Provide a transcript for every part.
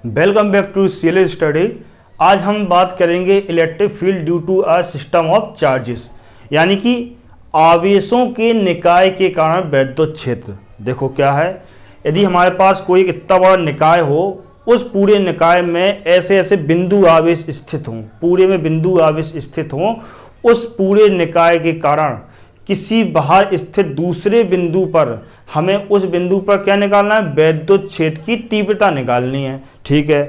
Welcome back to CLS study. आज हम बात करेंगे electric field due to a system of charges, यानी कि आवेशों के निकाय के कारण वैद्युत क्षेत्र। देखो क्या है, यदि हमारे पास कोई इतना बड़ा निकाय हो, उस पूरे निकाय में ऐसे ऐसे बिंदु आवेश स्थित हों, पूरे में बिंदु आवेश स्थित हों, उस पूरे निकाय के कारण किसी बाहर स्थित दूसरे बिंदु पर हमें उस बिंदु पर क्या निकालना है, वैद्युत क्षेत्र की तीव्रता निकालनी है। ठीक है,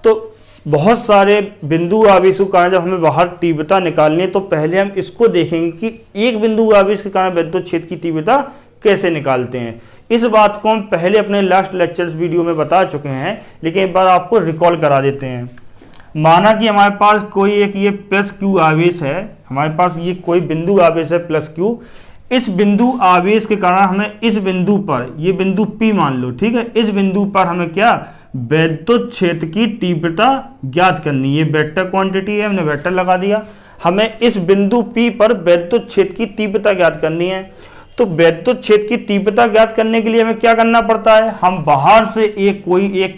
तो बहुत सारे बिंदु आवेशों के कारण जब हमें बाहर तीव्रता निकालनी है तो पहले हम इसको देखेंगे कि एक बिंदु आवेश के कारण वैद्युत क्षेत्र की तीव्रता कैसे निकालते हैं। इस बात को हम पहले अपने लास्ट लेक्चर्स वीडियो में बता चुके हैं, लेकिन एक बार आपको रिकॉल करा देते हैं। माना कि हमारे पास कोई एक ये प्लस क्यू आवेश है, हमारे पास ये कोई बिंदु आवेश है प्लस क्यू। इस बिंदु आवेश के कारण हमें इस बिंदु पर, ये बिंदु P मान लो, ठीक है, इस बिंदु पर हमें क्या वैद्युत क्षेत्र की तीव्रता ज्ञात करनी है। वेक्टर क्वांटिटी है, हमने वेक्टर लगा दिया। हमें इस बिंदु P पर वैद्युत क्षेत्र की तीव्रता ज्ञात करनी है। तो वैद्युत क्षेत्र की तीव्रता ज्ञात करने के लिए हमें क्या करना पड़ता है, हम बाहर से एक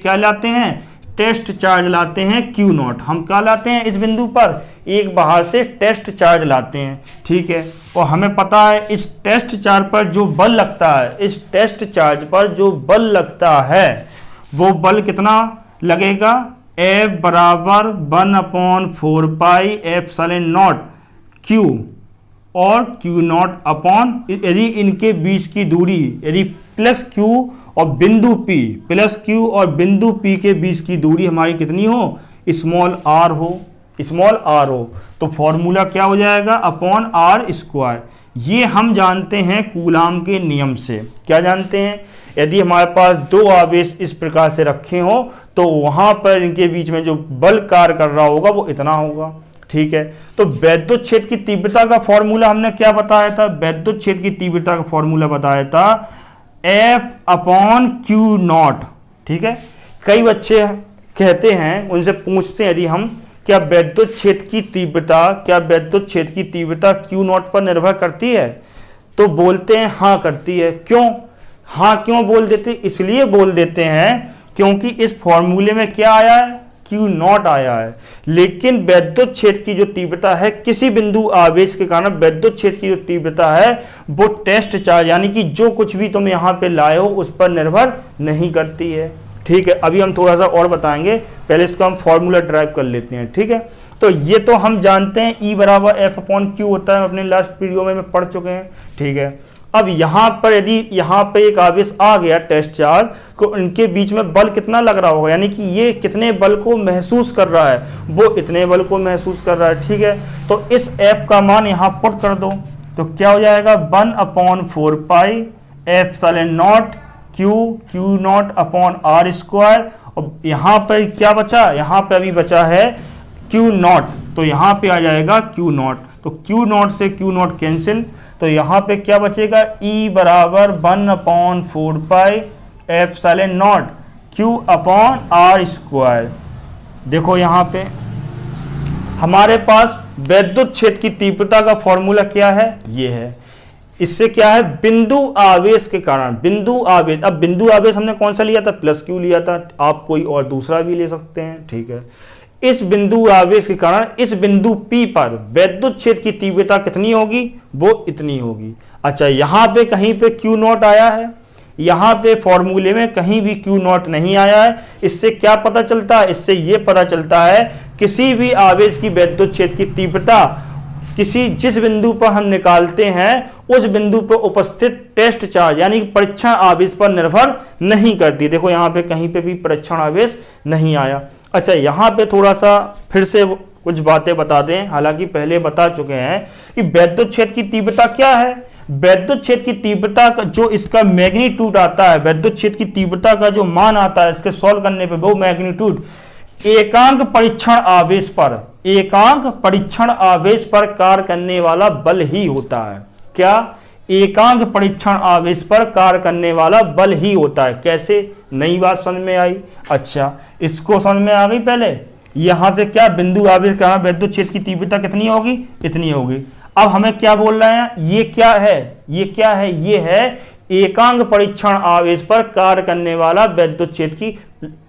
क्या लाते हैं, टेस्ट चार्ज लाते हैं Q0। हम क्या लाते हैं, इस बिंदु पर एक बाहर से टेस्ट चार्ज लाते हैं। ठीक है, और हमें पता है इस टेस्ट चार्ज पर जो बल लगता है, इस टेस्ट चार्ज पर जो बल लगता है वो बल कितना लगेगा, F बराबर 1/4 पाई एप्सिलॉन नॉट Q और Q0 अपॉन, यदि इनके बीच की दूरी, यदि प्लस Q और बिंदु P, प्लस Q और बिंदु P के बीच की दूरी हमारी कितनी हो, स्मॉल r हो, स्मॉल r हो, तो फॉर्मूला क्या हो जाएगा, अपॉन r स्क्वायर। ये हम जानते हैं कूलाम के नियम से। क्या जानते हैं, यदि हमारे पास दो आवेश इस प्रकार से रखे हों तो वहां पर इनके बीच में जो बल कार्य कर रहा होगा वो इतना होगा। ठीक है, तो वैद्युत क्षेत्र की तीव्रता का फॉर्मूला हमने क्या बताया था, वैद्युत क्षेत्र की तीव्रता का फॉर्मूला बताया था F/Q0। ठीक है, कई बच्चे कहते हैं, उनसे पूछते हैं यदि हम, क्या वैद्युत क्षेत्र की तीव्रता, क्या वैद्युत क्षेत्र की तीव्रता Q0 पर निर्भर करती है, तो बोलते हैं हाँ करती है। क्यों, हाँ क्यों बोल देते, इसलिए बोल देते हैं क्योंकि इस फॉर्मूले में क्या आया है, Q0 आया है। लेकिन वैद्युत क्षेत्र की जो तीव्रता है, किसी बिंदु आवेश के कारण वैद्युत क्षेत्र की जो तीव्रता है वो टेस्ट चार्ज, यानी कि जो कुछ भी तुम यहाँ पे लाए हो उस पर निर्भर नहीं करती है। ठीक है, अभी हम थोड़ा सा और बताएंगे, पहले इसका हम फॉर्मूला ड्राइव कर लेते हैं। ठीक है, तो ये तो हम जानते हैं E बराबर F/Q होता है, अपने लास्ट वीडियो में पढ़ चुके हैं। ठीक है, अब यहाँ पर यदि यहाँ पे एक आवेश आ गया टेस्ट चार्ज, तो इनके बीच में बल कितना लग रहा होगा, यानी कि ये कितने बल को महसूस कर रहा है, वो इतने बल को महसूस कर रहा है। ठीक है, तो इस F का मान यहाँ पुट कर दो, तो क्या हो जाएगा 1/4 pi epsilon not Q0 upon r square. और यहाँ पर क्या बचा, यहाँ पे अभी बचा है Q0, तो यहाँ पे आ जाएगा Q0, तो Q0 से Q0 कैंसिल, तो यहाँ पे क्या बचेगा, E बराबर 1/4 pi epsilon not Q upon r square. देखो यहाँ पे हमारे पास वैद्युत क्षेत्र की तीव्रता का फॉर्मूला क्या है, ये है। इससे क्या है, बिंदु आवेश के कारण, बिंदु आवेश, अब बिंदु आवेश हमने कौन सा लिया था, प्लस क्यू लिया था, आप कोई और दूसरा भी ले सकते हैं। ठीक है, इस बिंदु आवेश के कारण इस बिंदु P पर वैद्युत क्षेत्र की तीव्रता कितनी होगी, वो इतनी होगी। अच्छा, यहाँ पे कहीं पे Q0 आया है, यहाँ पे फॉर्मूले में कहीं भी Q0 नहीं आया है। इससे क्या पता चलता है, इससे ये पता चलता है किसी भी आवेश की वैद्युत क्षेत्र की तीव्रता जिस बिंदु पर हम निकालते हैं उस बिंदु पर उपस्थित टेस्ट चार्ज, यानी परीक्षण आवेश पर निर्भर नहीं करती। देखो यहाँ पे कहीं पे भी परीक्षण आवेश नहीं आया। अच्छा, यहाँ पे थोड़ा सा फिर से कुछ बातें बता दें, हालांकि पहले बता चुके हैं कि वैद्युत क्षेत्र की तीव्रता क्या है। वैद्युत क्षेत्र की तीव्रता का जो इसका मैग्नीट्यूड आता है, वैद्युत क्षेत्र की तीव्रता का जो मान आता है इसके सॉल्व करने पे, वो मैग्नीट्यूड एकांक परीक्षण आवेश पर, एकांक परीक्षण आवेश पर कार्य करने वाला बल ही होता है। क्या, एकांक परीक्षण आवेश पर कार्य करने वाला बल ही होता है। कैसे, नई बात समझ में आई। अच्छा, इसको समझ में आ गई। पहले यहां से क्या, बिंदु आवेश के कारण वैद्युत क्षेत्र की तीव्रता कितनी होगी, इतनी होगी। अब हमें क्या बोल रहे हैं, ये क्या है, ये क्या है, ये है एकांक परीक्षण आवेश पर कार्य करने वाला विद्युत क्षेत्र की,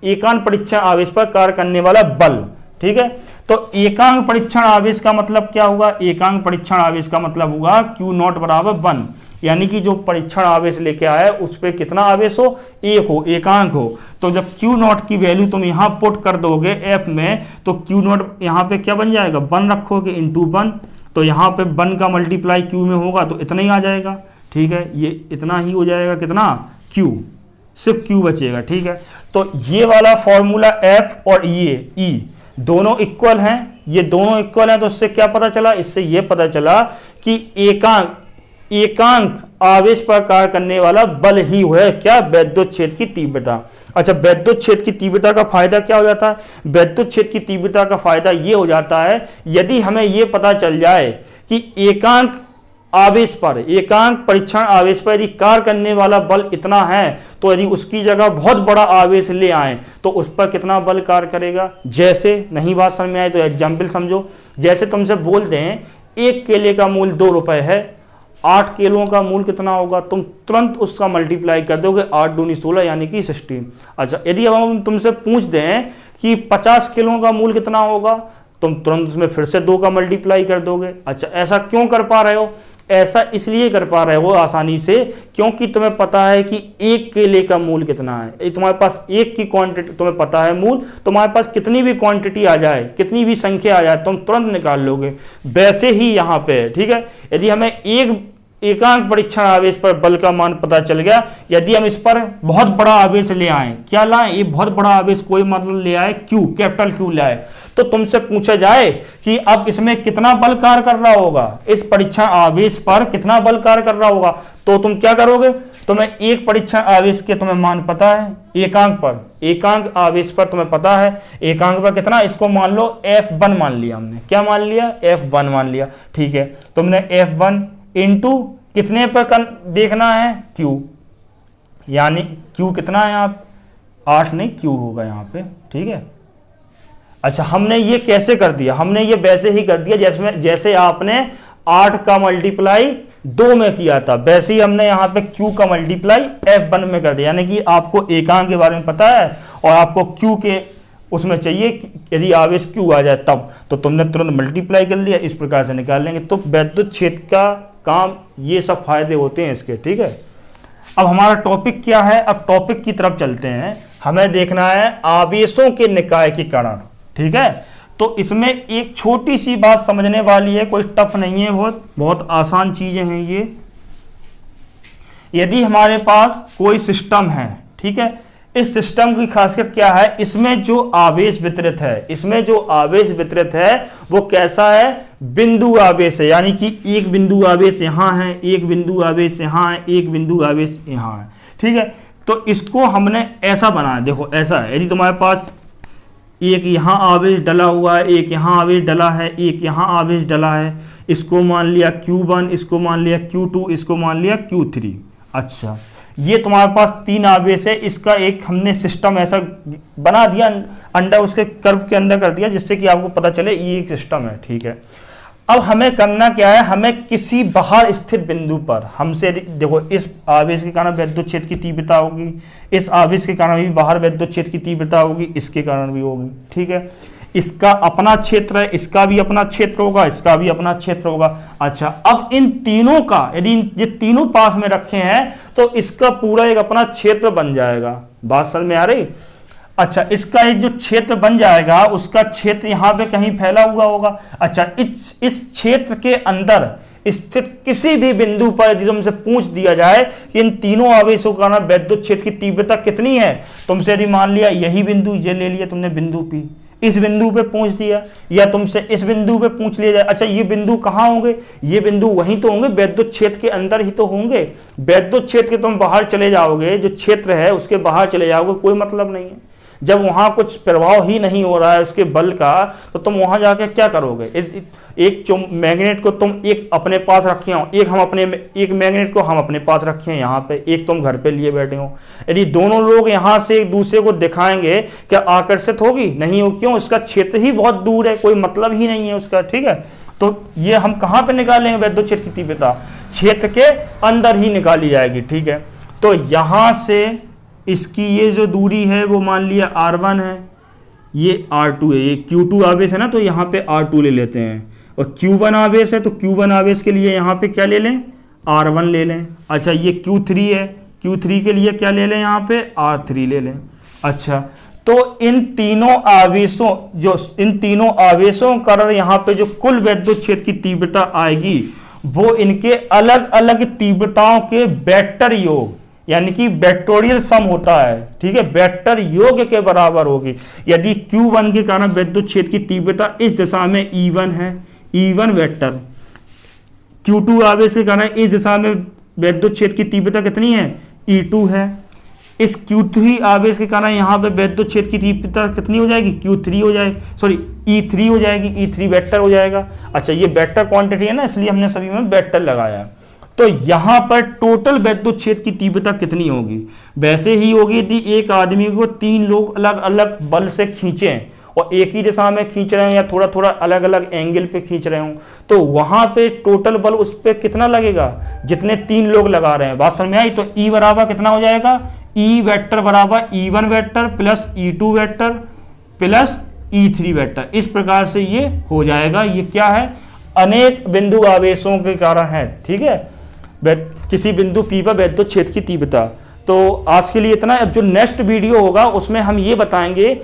एकांक परीक्षण आवेश पर कार्य करने वाला बल। ठीक है, तो एकांक परीक्षण आवेश का मतलब क्या होगा? एकांक परीक्षण आवेश का मतलब होगा Q नॉट बराबर 1, यानी कि जो परीक्षण आवेश लेके आया उस पर कितना आवेश हो? एक हो, एकांक हो। तो जब Q नॉट की वैल्यू तुम यहां पुट कर दोगे F में, तो Q नॉट यहां पे क्या बन जाएगा? 1 रखोगे इंटू 1, तो यहां पे 1 का मल्टीप्लाई Q में होगा तो इतना ही आ जाएगा। ठीक है, ये इतना ही हो जाएगा, कितना? Q, सिर्फ Q बचेगा। ठीक है, तो ये वाला फॉर्मूला F और ये E दोनों इक्वल हैं, ये दोनों इक्वल हैं, तो इससे क्या पता चला? इससे ये पता चला कि एकांक आवेश पर कार्य करने वाला बल ही है क्या? विद्युत क्षेत्र की तीव्रता। अच्छा, विद्युत क्षेत्र की तीव्रता का फायदा क्या हो जाता है? विद्युत क्षेत्र की तीव्रता का फायदा ये हो जाता है, यदि हमें ये पता चल जाए कि एकांक आवेश पर, एकांक परीक्षण आवेश पर यदि कार्य करने वाला बल इतना है, तो यदि उसकी जगह बहुत बड़ा आवेश ले आए तो उस पर कितना बल कार्य करेगा। जैसे, नहीं बात समझ में आए तो एग्जाम्पल समझो। जैसे तुमसे बोलते हैं 1 केले का मूल्य 2 रुपए है, 8 किलों का मूल्य कितना होगा? तुम तुरंत उसका मल्टीप्लाई कर दोगे, 8 दूनी 16 यानी कि 16। अच्छा, यदि हम तुमसे पूछ दें कि 50 किलो का मूल्य कितना होगा, तुम तुरंत उसमें फिर से 2 का मल्टीप्लाई कर दोगे। अच्छा, ऐसा क्यों कर पा रहे हो? ऐसा इसलिए कर पा रहे हो आसानी से, क्योंकि तुम्हें पता है कि 1 केले का मूल्य कितना है। तुम्हारे पास 1 की क्वांटिटी तुम्हें पता है मूल, तुम्हारे पास कितनी भी क्वांटिटी आ जाए, कितनी भी संख्या आ जाए, तुम तुरंत निकाल लोगे। वैसे ही यहाँ पे है। ठीक है, यदि हमें एकांक परीक्षण आवेश पर बल का मान पता चल गया, यदि हम इस पर बहुत बड़ा आवेश ले आए, क्या लाएं? ये बहुत बड़ा आवेश कोई मतलब ले आए, Q, कैपिटल Q ले आए, तो तुमसे पूछा जाए कि अब इसमें कितना बल कार्य कर रहा होगा, इस परीक्षण आवेश पर कितना बल कार्य कर रहा होगा, तो तुम क्या करोगे? तुम्हें एक परीक्षण आवेश के तुम्हें मान पता है, एकांक पर, एकांक आवेश पर तुम्हें पता है, एकांक पर कितना, इसको मान लो F1 मान लिया हमने। क्या मान लिया? F1 मान लिया। ठीक है, तुमने F1 इंटू कितने पर देखना है? Q, यानी Q कितना है यहाँ? 8 नहीं, Q होगा यहाँ पे। ठीक है, अच्छा, हमने ये कैसे कर दिया? हमने ये वैसे ही कर दिया जैसे आपने 8 का मल्टीप्लाई 2 में किया था, वैसे ही हमने यहाँ पे Q का मल्टीप्लाई F1 में कर दिया। यानी कि आपको एकांक के बारे में पता है और आपको Q के उसमें चाहिए, यदि आवेश Q आ जाए तब, तो तुमने तुरंत मल्टीप्लाई कर लिया। इस प्रकार से निकाल लेंगे। तो विद्युत क्षेत्र का काम, ये सब फायदे होते हैं इसके। ठीक है, अब हमारा टॉपिक क्या है? अब टॉपिक की तरफ चलते हैं। हमें देखना है आवेशों के निकाय के कारण। ठीक है, तो इसमें एक छोटी सी बात समझने वाली है, कोई टफ नहीं है, बहुत आसान चीजें हैं ये। यदि हमारे पास कोई सिस्टम है, ठीक है, इस सिस्टम की खासियत क्या है? इसमें जो आवेश वितरित है, इसमें जो आवेश वितरित है वो कैसा है? बिंदु आवेश है। यानी कि एक बिंदु आवेश यहां है, एक बिंदु आवेश यहां है, एक बिंदु आवेश यहां है। ठीक है, तो इसको हमने ऐसा बनाया, देखो ऐसा है। यदि तुम्हारे पास एक यहाँ आवेश डला हुआ है, एक यहाँ आवेश डला है, एक यहाँ आवेश डला है, इसको मान लिया Q1, इसको मान लिया Q2, इसको मान लिया Q3। अच्छा, ये तुम्हारे पास 3 आवेश है, इसका एक हमने सिस्टम ऐसा बना दिया, अंडर उसके कर्व के अंदर कर दिया, जिससे कि आपको पता चले ये एक सिस्टम है। ठीक है, अब हमें करना क्या है? हमें किसी बाहर स्थित बिंदु पर, हमसे देखो, इस आवेश के कारण विद्युत क्षेत्र की तीव्रता होगी, इस आवेश के कारण भी बाहर विद्युत क्षेत्र की तीव्रता होगी, इसके कारण भी होगी। ठीक है, इसका अपना क्षेत्र है, इसका भी अपना क्षेत्र होगा, इसका भी अपना क्षेत्र होगा। अच्छा, अब इन तीनों का, यदि ये तीनों पास में रखे हैं तो इसका पूरा एक अपना क्षेत्र बन जाएगा। बात समझ में आ रही? अच्छा, इसका एक जो क्षेत्र बन जाएगा, उसका क्षेत्र यहां पे कहीं फैला हुआ होगा। अच्छा, इस क्षेत्र के अंदर स्थित किसी भी बिंदु पर यदि तुमसे पूछ दिया जाए कि इन तीनों आवेशों का ना विद्युत क्षेत्र की तीव्रता कितनी है, तुमसे यदि मान लिया यही बिंदु, ये ले लिया तुमने बिंदु P, इस बिंदु पे पूछ दिया, या तुमसे इस बिंदु पे पूछ लिया जाए, अच्छा ये बिंदु कहाँ होंगे? ये बिंदु वहीं तो होंगे, विद्युत क्षेत्र के अंदर ही तो होंगे। विद्युत क्षेत्र के तुम बाहर चले जाओगे, जो क्षेत्र है उसके बाहर चले जाओगे, कोई मतलब नहीं है। जब वहां कुछ प्रभाव ही नहीं हो रहा है उसके बल का, तो तुम वहां जाके क्या करोगे? एक मैग्नेट को तुम एक अपने पास रखे हो, एक मैग्नेट को हम अपने पास रखे हैं यहाँ पे, एक तुम घर पे लिए बैठे हो। यदि दोनों लोग यहाँ से एक दूसरे को दिखाएंगे, क्या आकर्षित होगी? नहीं हो। क्यों? उसका क्षेत्र ही बहुत दूर है, कोई मतलब ही नहीं है उसका। ठीक है, तो ये हम कहाँ पे निकालेंगे वैद्युत क्षेत्र की तीव्रता? क्षेत्र के अंदर ही निकाली जाएगी, ठीक है। तो यहाँ से इसकी ये जो दूरी है वो मान लिया R1 है, ये R2 है, ये Q2 आवेश है ना, तो यहाँ पे R2 ले लेते हैं, और Q1 आवेश है तो Q1 आवेश के लिए यहाँ पे क्या ले लें? R1 ले लें। अच्छा ये Q3 है, Q3 के लिए क्या ले लें? यहाँ पे R3 ले लें। अच्छा तो इन तीनों आवेशों कारण यहाँ पे जो कुल वैद्युत क्षेत्र की तीव्रता आएगी वो इनके अलग अलग तीव्रताओं के वेक्टर योग, यानी कि वेक्टोरियल सम होता है, ठीक है, वेक्टर योग के बराबर होगी। यदि Q1 के कारण वैद्युत क्षेत्र की तीव्रता इस दिशा में E1 है, E1 वेक्टर, Q2 आवेश के कारण इस दिशा में वैद्युत क्षेत्र की तीव्रता कितनी है? E2 है। इस Q3 आवेश के कारण यहाँ पे वैद्युत क्षेत्र की तीव्रता कितनी हो जाएगी? Q3 हो जाएगी, सॉरी E3 हो जाएगी, E3 वेक्टर हो जाएगा। अच्छा ये वेक्टर क्वांटिटी है ना, इसलिए हमने सभी में वेक्टर लगाया। तो यहाँ पर टोटल वैद्युत क्षेत्र की तीव्रता कितनी होगी? वैसे ही होगी यदि एक आदमी को 3 लोग अलग अलग बल से खींचें और एक ही दिशा में खींच रहे हो या थोड़ा थोड़ा अलग अलग एंगल पे खींच रहे हो, तो वहां पे टोटल बल उस पर कितना लगेगा? जितने 3 लोग लगा रहे हैं। बात समझ में आई? तो E बराबर कितना हो जाएगा? E वेक्टर बराबर E1 vector plus E2 vector plus E3 vector. इस प्रकार से ये हो जाएगा। ये क्या है? अनेक बिंदु आवेशों के कारण है, ठीक है, किसी बिंदु P पर वैद्युत क्षेत्र की तीव्रता। तो आज के लिए इतना। अब जो नेक्स्ट वीडियो होगा उसमें हम ये बताएंगे,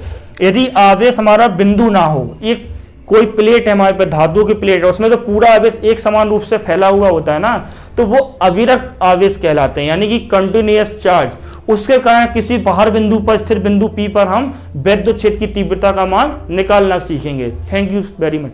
यदि आवेश हमारा बिंदु ना हो, एक कोई प्लेट है हमारे पे, धातु की प्लेट है, उसमें तो पूरा आवेश एक समान रूप से फैला हुआ होता है ना, तो वो अविरत आवेश कहलाते हैं, यानी कि कंटिन्यूअस चार्ज। उसके कारण किसी बाहर बिंदु पर स्थिर बिंदु P पर हम वैद्युत क्षेत्र की तीव्रता का मान निकालना सीखेंगे। Thank you very much.